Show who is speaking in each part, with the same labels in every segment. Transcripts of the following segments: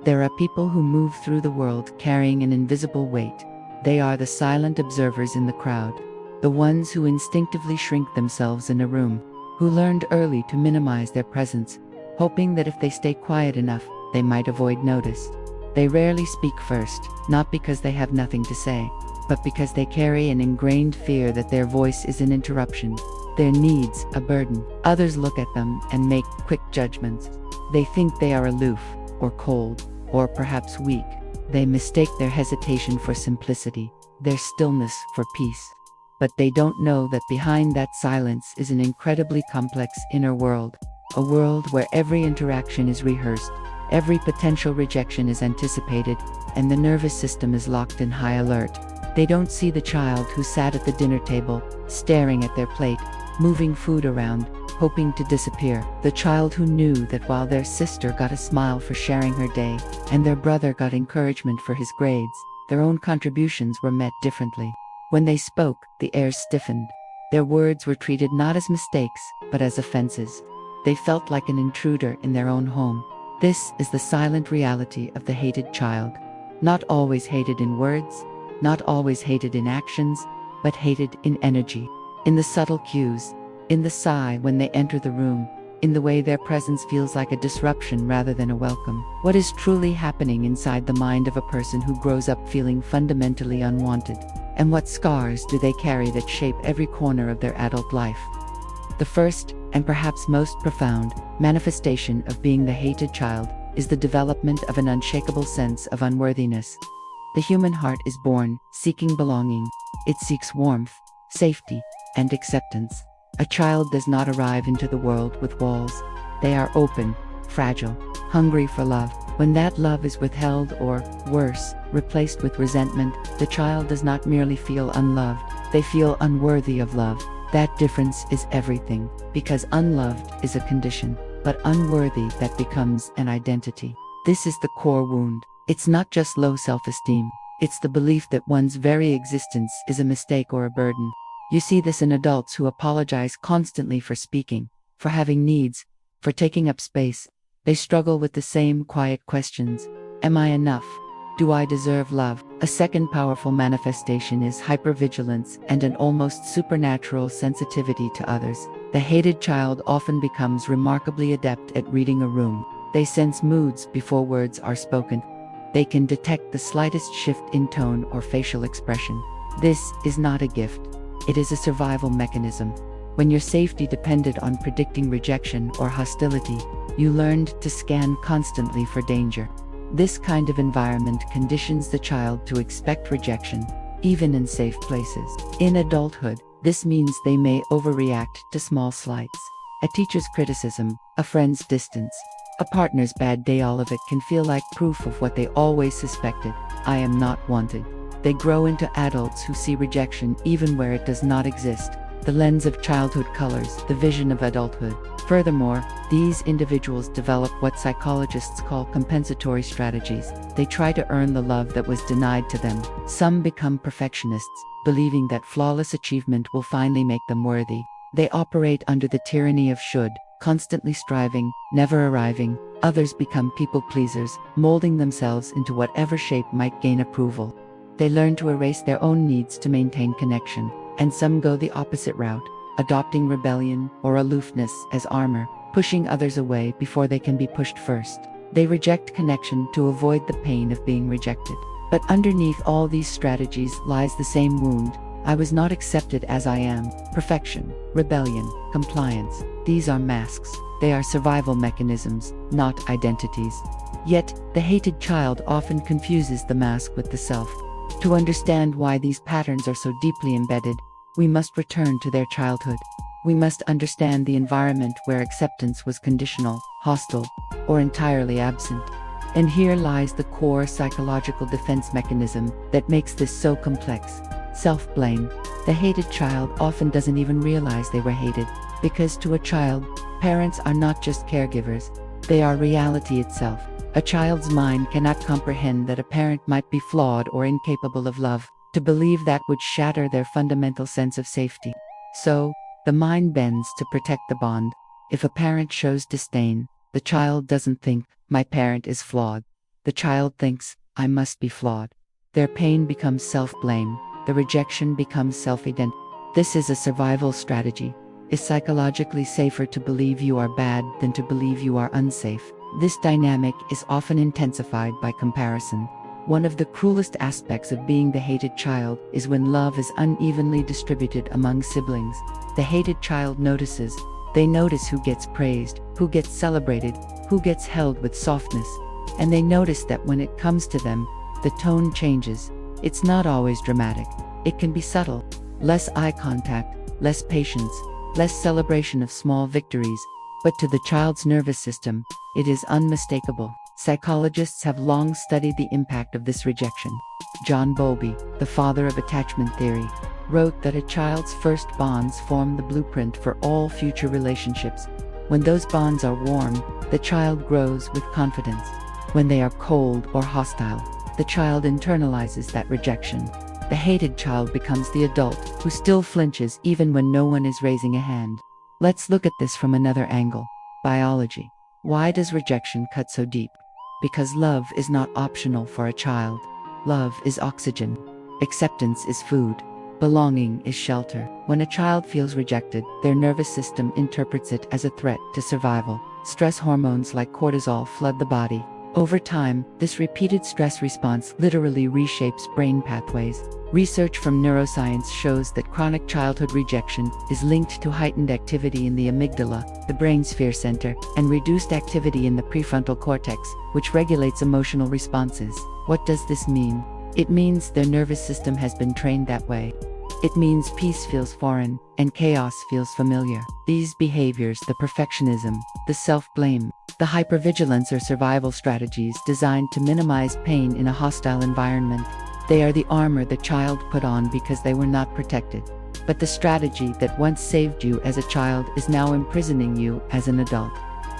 Speaker 1: There are people who move through the world carrying an invisible weight. They are the silent observers in the crowd, the ones who instinctively shrink themselves in a room, who learned early to minimize their presence, hoping that if they stay quiet enough, they might avoid notice. They rarely speak first, not because they have nothing to say, but because they carry an ingrained fear that their voice is an interruption, their needs a burden. Others look at them and make quick judgments. They think they are aloof, or cold, or perhaps weak. They mistake their hesitation for simplicity, their stillness for peace. But they don't know that behind that silence is an incredibly complex inner world, a world where every interaction is rehearsed, every potential rejection is anticipated, and the nervous system is locked in high alert. They don't see the child who sat at the dinner table, staring at their plate, moving food around, hoping to disappear. The child who knew that while their sister got a smile for sharing her day, and their brother got encouragement for his grades, their own contributions were met differently. When they spoke, the air stiffened. Their words were treated not as mistakes, but as offenses. They felt like an intruder in their own home. This is the silent reality of the hated child. Not always hated in words, not always hated in actions, but hated in energy. In the subtle cues, in the sigh when they enter the room, in the way their presence feels like a disruption rather than a welcome. What is truly happening inside the mind of a person who grows up feeling fundamentally unwanted? And what scars do they carry that shape every corner of their adult life? The first, and perhaps most profound, manifestation of being the hated child is the development of an unshakable sense of unworthiness. The human heart is born seeking belonging. It seeks warmth, safety, and acceptance. A child does not arrive into the world with walls. They are open, fragile, hungry for love. When that love is withheld or, worse, replaced with resentment, the child does not merely feel unloved, they feel unworthy of love. That difference is everything, because unloved is a condition, but unworthy that becomes an identity. This is the core wound. It's not just low self-esteem. It's the belief that one's very existence is a mistake or a burden. You see this in adults who apologize constantly for speaking, for having needs, for taking up space. They struggle with the same quiet questions. Am I enough? Do I deserve love? A second powerful manifestation is hyper-vigilance and an almost supernatural sensitivity to others. The hated child often becomes remarkably adept at reading a room. They sense moods before words are spoken. They can detect the slightest shift in tone or facial expression. This is not a gift. It is a survival mechanism. When your safety depended on predicting rejection or hostility, you learned to scan constantly for danger. This kind of environment conditions the child to expect rejection, even in safe places. In adulthood, this means they may overreact to small slights. A teacher's criticism, a friend's distance, a partner's bad day. All of it can feel like proof of what they always suspected: I am not wanted. They grow into adults who see rejection even where it does not exist. The lens of childhood colors the vision of adulthood. Furthermore, these individuals develop what psychologists call compensatory strategies. They try to earn the love that was denied to them. Some become perfectionists, believing that flawless achievement will finally make them worthy. They operate under the tyranny of should, constantly striving, never arriving. Others become people pleasers, molding themselves into whatever shape might gain approval. They learn to erase their own needs to maintain connection. And some go the opposite route, adopting rebellion or aloofness as armor, pushing others away before they can be pushed first. They reject connection to avoid the pain of being rejected. But underneath all these strategies lies the same wound. I was not accepted as I am. Perfection, rebellion, compliance. These are masks. They are survival mechanisms, not identities. Yet, the hated child often confuses the mask with the self. To understand why these patterns are so deeply embedded, we must return to their childhood. We must understand the environment where acceptance was conditional, hostile, or entirely absent. And here lies the core psychological defense mechanism that makes this so complex: self-blame. The hated child often doesn't even realize they were hated, because to a child, parents are not just caregivers, they are reality itself. A child's mind cannot comprehend that a parent might be flawed or incapable of love. To believe that would shatter their fundamental sense of safety. So, the mind bends to protect the bond. If a parent shows disdain, the child doesn't think, my parent is flawed. The child thinks, I must be flawed. Their pain becomes self-blame. The rejection becomes self-identity. This is a survival strategy. It's psychologically safer to believe you are bad than to believe you are unsafe. This dynamic is often intensified by comparison. One of the cruelest aspects of being the hated child is when love is unevenly distributed among siblings. The hated child notices. They notice who gets praised, who gets celebrated, who gets held with softness. And they notice that when it comes to them, the tone changes. It's not always dramatic. It can be subtle. Less eye contact, less patience, less celebration of small victories. But to the child's nervous system, it is unmistakable. Psychologists have long studied the impact of this rejection. John Bowlby, the father of attachment theory, wrote that a child's first bonds form the blueprint for all future relationships. When those bonds are warm, the child grows with confidence. When they are cold or hostile, the child internalizes that rejection. The hated child becomes the adult who still flinches even when no one is raising a hand. Let's look at this from another angle. Biology. Why does rejection cut so deep? Because love is not optional for a child. Love is oxygen. Acceptance is food. Belonging is shelter. When a child feels rejected, their nervous system interprets it as a threat to survival. Stress hormones like cortisol flood the body. Over time, this repeated stress response literally reshapes brain pathways. Research from neuroscience shows that chronic childhood rejection is linked to heightened activity in the amygdala, the brain sphere center, and reduced activity in the prefrontal cortex, which regulates emotional responses. What does this mean? It means their nervous system has been trained that way. It means peace feels foreign, and chaos feels familiar. These behaviors, the perfectionism, the self-blame, the hyper-vigilance are survival strategies designed to minimize pain in a hostile environment. They are the armor the child put on because they were not protected. But the strategy that once saved you as a child is now imprisoning you as an adult.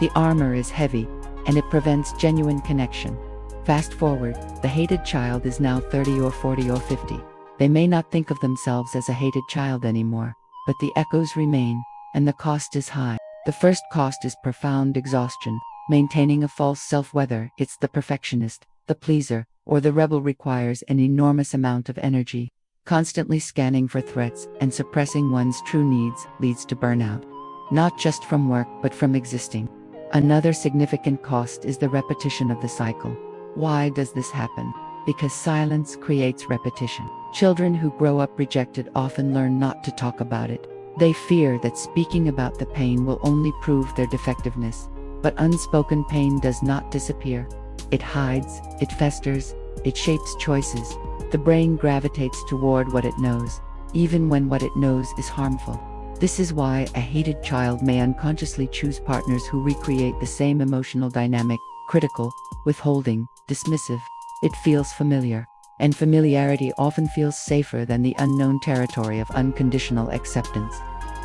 Speaker 1: The armor is heavy, and it prevents genuine connection. Fast forward, the hated child is now 30 or 40 or 50. They may not think of themselves as a hated child anymore, but the echoes remain, and the cost is high. The first cost is profound exhaustion. Maintaining a false self, whether it's the perfectionist, the pleaser, or the rebel, requires an enormous amount of energy. Constantly scanning for threats and suppressing one's true needs leads to burnout, not just from work but from existing. Another significant cost is the repetition of the cycle. Why does this happen? Because silence creates repetition. Children who grow up rejected often learn not to talk about it. They fear that speaking about the pain will only prove their defectiveness. But unspoken pain does not disappear. It hides, it festers, it shapes choices. The brain gravitates toward what it knows, even when what it knows is harmful. This is why a hated child may unconsciously choose partners who recreate the same emotional dynamic: critical, withholding, dismissive. It feels familiar, and familiarity often feels safer than the unknown territory of unconditional acceptance.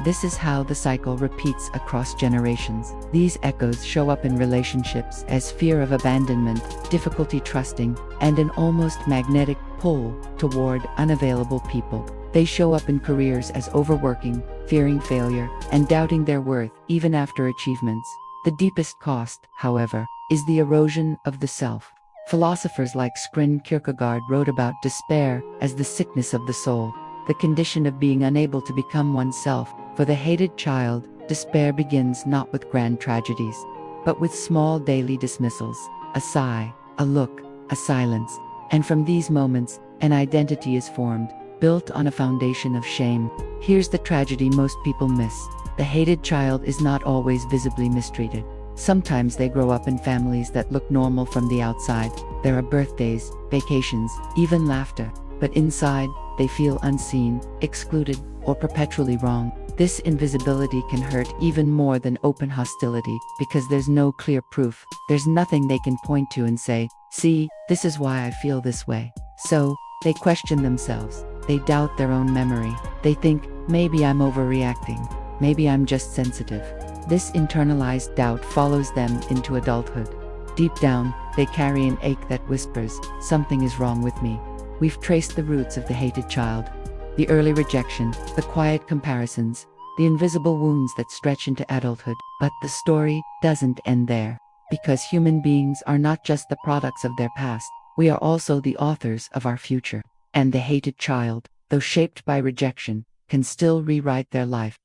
Speaker 1: This is how the cycle repeats across generations. These echoes show up in relationships as fear of abandonment, difficulty trusting, and an almost magnetic pull toward unavailable people. They show up in careers as overworking, fearing failure, and doubting their worth even after achievements. The deepest cost, however, is the erosion of the self. Philosophers like Søren Kierkegaard wrote about despair as the sickness of the soul, the condition of being unable to become oneself. For the hated child, despair begins not with grand tragedies, but with small daily dismissals, a sigh, a look, a silence. And from these moments, an identity is formed, built on a foundation of shame. Here's the tragedy most people miss. The hated child is not always visibly mistreated. Sometimes they grow up in families that look normal from the outside. There are birthdays, vacations, even laughter. But inside, they feel unseen, excluded, or perpetually wrong. This invisibility can hurt even more than open hostility, because there's no clear proof. There's nothing they can point to and say, "See, this is why I feel this way." So, they question themselves. They doubt their own memory. They think, maybe I'm overreacting. Maybe I'm just sensitive. This internalized doubt follows them into adulthood. Deep down, they carry an ache that whispers, something is wrong with me. We've traced the roots of the hated child. The early rejection, the quiet comparisons, the invisible wounds that stretch into adulthood. But the story doesn't end there. Because human beings are not just the products of their past, we are also the authors of our future. And the hated child, though shaped by rejection, can still rewrite their life.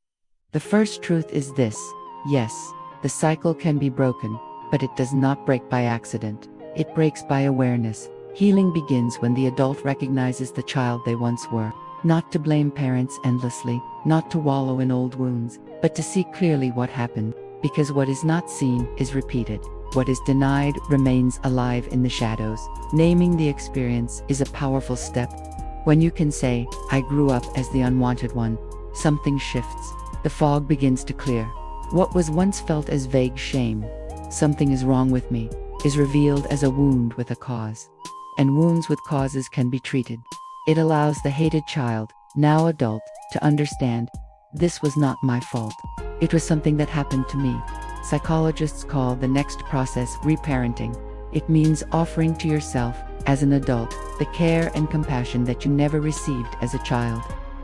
Speaker 1: The first truth is this: yes, the cycle can be broken, but it does not break by accident. It breaks by awareness. Healing begins when the adult recognizes the child they once were. Not to blame parents endlessly, not to wallow in old wounds, but to see clearly what happened. Because what is not seen is repeated. What is denied remains alive in the shadows. Naming the experience is a powerful step. When you can say, "I grew up as the unwanted one," something shifts. The fog begins to clear. What was once felt as vague shame, "something is wrong with me," is revealed as a wound with a cause. And wounds with causes can be treated. It allows the hated child, now adult, to understand, this was not my fault. It was something that happened to me. Psychologists call the next process reparenting. It means offering to yourself, as an adult, the care and compassion that you never received as a child.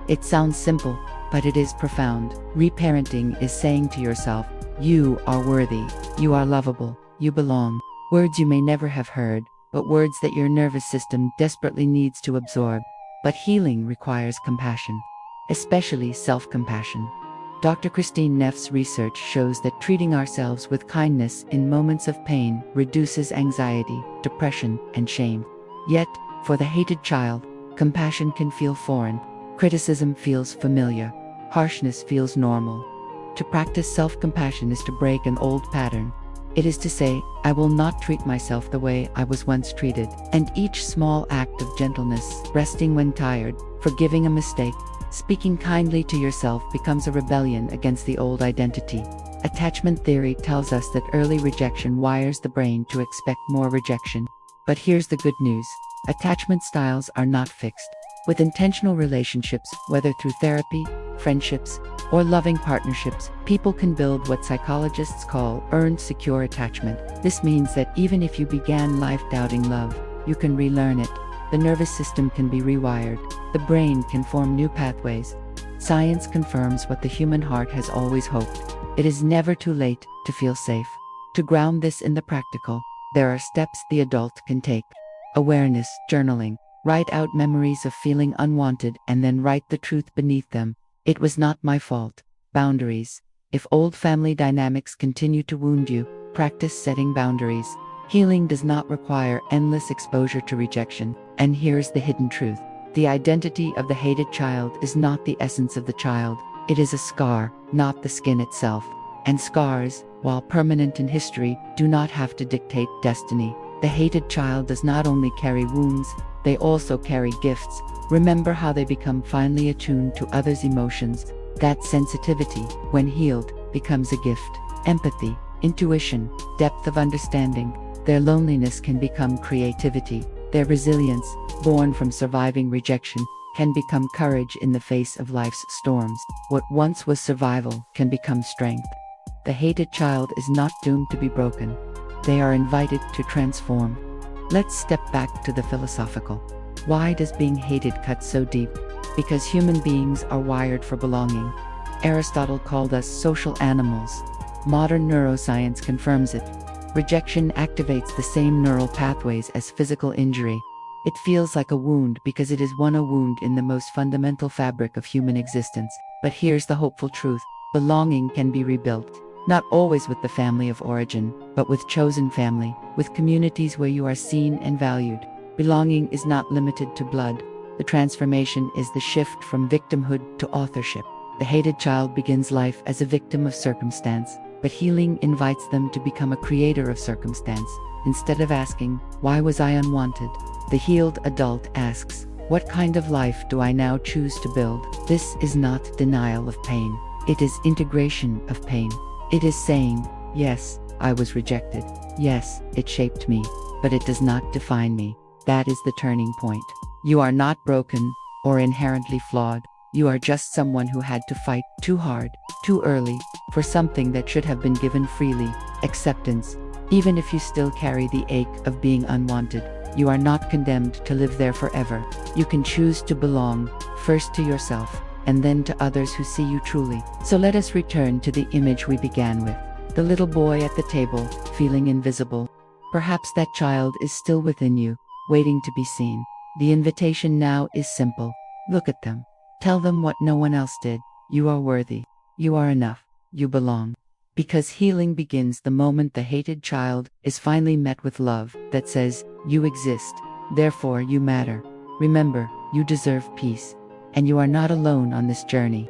Speaker 1: It sounds simple, but it is profound. Reparenting is saying to yourself, you are worthy, you are lovable, you belong. Words you may never have heard, but words that your nervous system desperately needs to absorb. But healing requires compassion, especially self-compassion. Dr. Christine Neff's research shows that treating ourselves with kindness in moments of pain reduces anxiety, depression, and shame. Yet, for the hated child, compassion can feel foreign. Criticism feels familiar. Harshness feels normal. To practice self-compassion is to break an old pattern. It is to say, I will not treat myself the way I was once treated. And each small act of gentleness, resting when tired, forgiving a mistake, speaking kindly to yourself becomes a rebellion against the old identity. Attachment theory tells us that early rejection wires the brain to expect more rejection. But here's the good news: attachment styles are not fixed. With intentional relationships, whether through therapy, friendships, or loving partnerships, people can build what psychologists call earned secure attachment. This means that even if you began life doubting love, you can relearn it. The nervous system can be rewired. The brain can form new pathways. Science confirms what the human heart has always hoped. It is never too late to feel safe. To ground this in the practical, there are steps the adult can take. Awareness, journaling. Write out memories of feeling unwanted and then write the truth beneath them. It was not my fault. Boundaries. If old family dynamics continue to wound you, practice setting boundaries. Healing does not require endless exposure to rejection. And here's the hidden truth: the identity of the hated child is not the essence of the child. It is a scar, not the skin itself. And scars, while permanent in history, do not have to dictate destiny. The hated child does not only carry wounds, they also carry gifts. Remember how they become finely attuned to others' emotions. That sensitivity, when healed, becomes a gift. Empathy, intuition, depth of understanding. Their loneliness can become creativity. Their resilience, born from surviving rejection, can become courage in the face of life's storms. What once was survival can become strength. The hated child is not doomed to be broken. They are invited to transform. Let's step back to the philosophical. Why does being hated cut so deep? Because human beings are wired for belonging. Aristotle called us social animals. Modern neuroscience confirms it. Rejection activates the same neural pathways as physical injury. It feels like a wound because it is a wound in the most fundamental fabric of human existence. But here's the hopeful truth: belonging can be rebuilt. Not always with the family of origin, but with chosen family, with communities where you are seen and valued. Belonging is not limited to blood. The transformation is the shift from victimhood to authorship. The hated child begins life as a victim of circumstance, but healing invites them to become a creator of circumstance. Instead of asking, "Why was I unwanted?" the healed adult asks, "What kind of life do I now choose to build?" This is not denial of pain. It is integration of pain. It is saying, yes, I was rejected. Yes, it shaped me, but it does not define me. That is the turning point. You are not broken or inherently flawed. You are just someone who had to fight too hard, too early, for something that should have been given freely. Acceptance. Even if you still carry the ache of being unwanted, you are not condemned to live there forever. You can choose to belong, first to yourself, and then to others who see you truly. So let us return to the image we began with. The little boy at the table, feeling invisible. Perhaps that child is still within you, waiting to be seen. The invitation now is simple. Look at them. Tell them what no one else did. You are worthy. You are enough. You belong. Because healing begins the moment the hated child is finally met with love that says, you exist, therefore you matter. Remember, you deserve peace. And you are not alone on this journey.